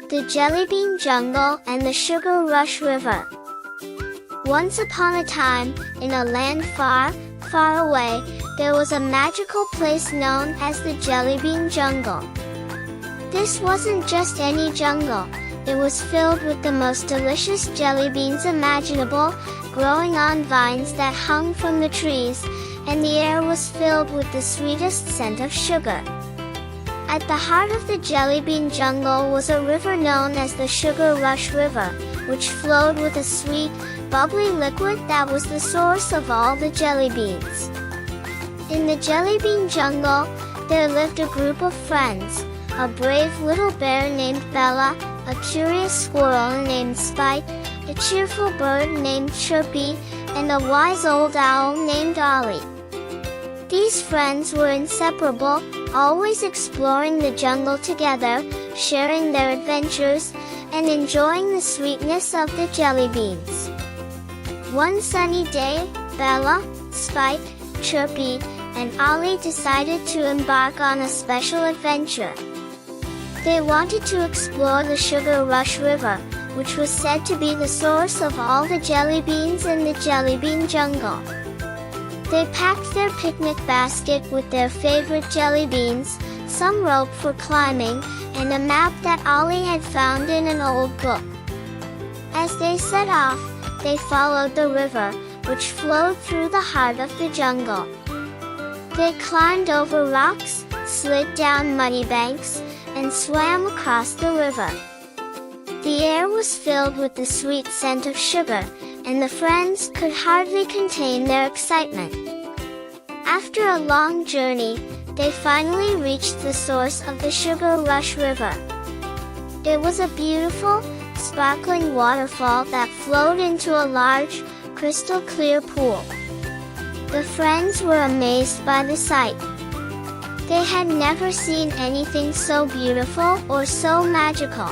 the Jellybean Jungle, and the Sugar Rush River. Once upon a time, in a land far, far away, there was a magical place known as the Jellybean Jungle. This wasn't just any jungle, it was filled with the most delicious jelly beans imaginable, growing on vines that hung from the trees, and the air was filled with the sweetest scent of sugar. At the heart of the Jellybean Jungle was a river known as the Sugar Rush River, which flowed with a sweet, bubbly liquid that was the source of all the jelly beans. In the Jellybean Jungle, there lived a group of friends, a brave little bear named Bella, a curious squirrel named Spike, a cheerful bird named Chirpy, and a wise old owl named Ollie. These friends were inseparable, always exploring the jungle together, sharing their adventures, and enjoying the sweetness of the jelly beans. One sunny day, Bella, Spike, Chirpy, and Ollie decided to embark on a special adventure. They wanted to explore the Sugar Rush River, which was said to be the source of all the jelly beans in the Jellybean Jungle. They packed their picnic basket with their favorite jelly beans, some rope for climbing, and a map that Ollie had found in an old book. As they set off, they followed the river, which flowed through the heart of the jungle. They climbed over rocks, slid down muddy banks, and swam across the river. The air was filled with the sweet scent of sugar, and the friends could hardly contain their excitement. After a long journey, they finally reached the source of the Sugar Rush River. It was a beautiful, sparkling waterfall that flowed into a large, crystal-clear pool. The friends were amazed by the sight. They had never seen anything so beautiful or so magical.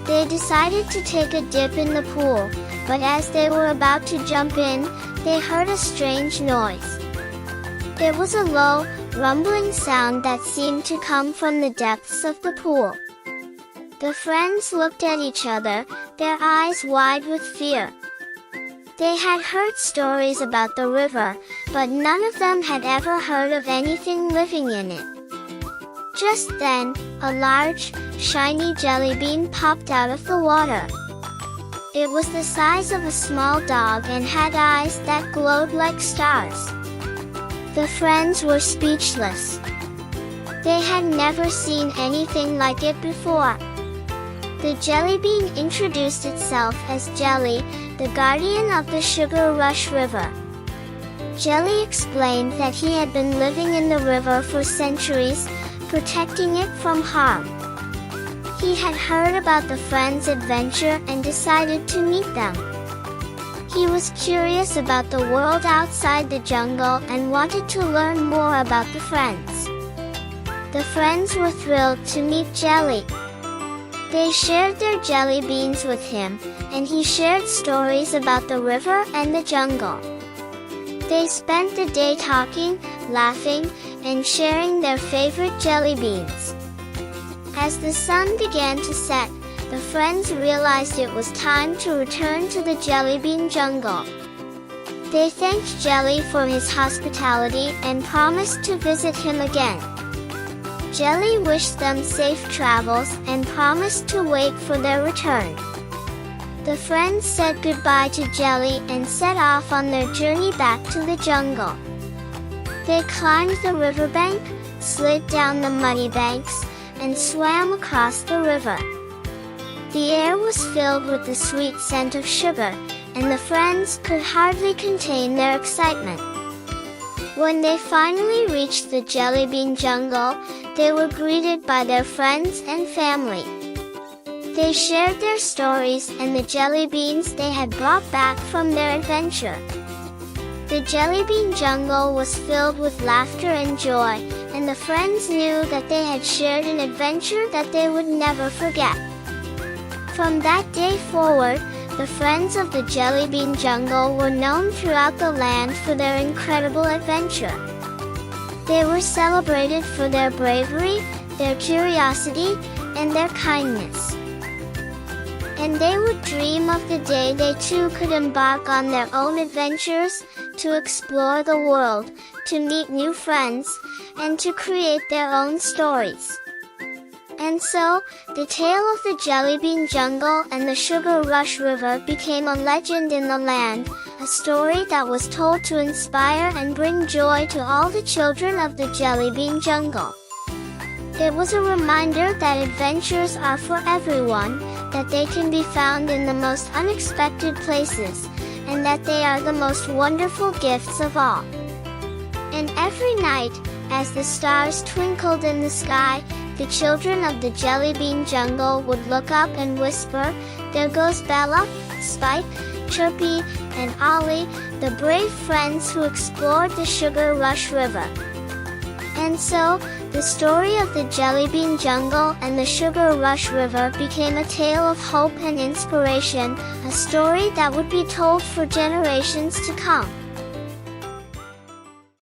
They decided to take a dip in the pool, but as they were about to jump in, they heard a strange noise. It was a low, rumbling sound that seemed to come from the depths of the pool. The friends looked at each other, their eyes wide with fear. They had heard stories about the river, but none of them had ever heard of anything living in it. Just then, a large, shiny jelly bean popped out of the water. It was the size of a small dog and had eyes that glowed like stars. The friends were speechless. They had never seen anything like it before. The jelly bean introduced itself as Jelly, the guardian of the Sugar Rush River. Jelly explained that he had been living in the river for centuries, protecting it from harm. He had heard about the friends' adventure and decided to meet them. He was curious about the world outside the jungle and wanted to learn more about the friends. The friends were thrilled to meet Jelly. They shared their jelly beans with him, and he shared stories about the river and the jungle. They spent the day talking, laughing, and sharing their favorite jelly beans. As the sun began to set, the friends realized it was time to return to the Jellybean Jungle. They thanked Jelly for his hospitality and promised to visit him again. Jelly wished them safe travels and promised to wait for their return. The friends said goodbye to Jelly and set off on their journey back to the jungle. They climbed the riverbank, slid down the muddy banks, and swam across the river. The air was filled with the sweet scent of sugar, and the friends could hardly contain their excitement. When they finally reached the Jellybean Jungle, they were greeted by their friends and family. They shared their stories and the jelly beans they had brought back from their adventure. The Jellybean Jungle was filled with laughter and joy, and the friends knew that they had shared an adventure that they would never forget. From that day forward, the friends of the Jellybean Jungle were known throughout the land for their incredible adventure. They were celebrated for their bravery, their curiosity, and their kindness. And they would dream of the day they too could embark on their own adventures, to explore the world, to meet new friends, and to create their own stories. And so, the tale of the Jellybean Jungle and the Sugar Rush River became a legend in the land, a story that was told to inspire and bring joy to all the children of the Jellybean Jungle. It was a reminder that adventures are for everyone, that they can be found in the most unexpected places, and that they are the most wonderful gifts of all. And every night, as the stars twinkled in the sky, the children of the Jellybean Jungle would look up and whisper, "There goes Bella, Spike, Chirpy, and Ollie, the brave friends who explored the Sugar Rush River." And so, the story of the Jellybean Jungle and the Sugar Rush River became a tale of hope and inspiration, a story that would be told for generations to come.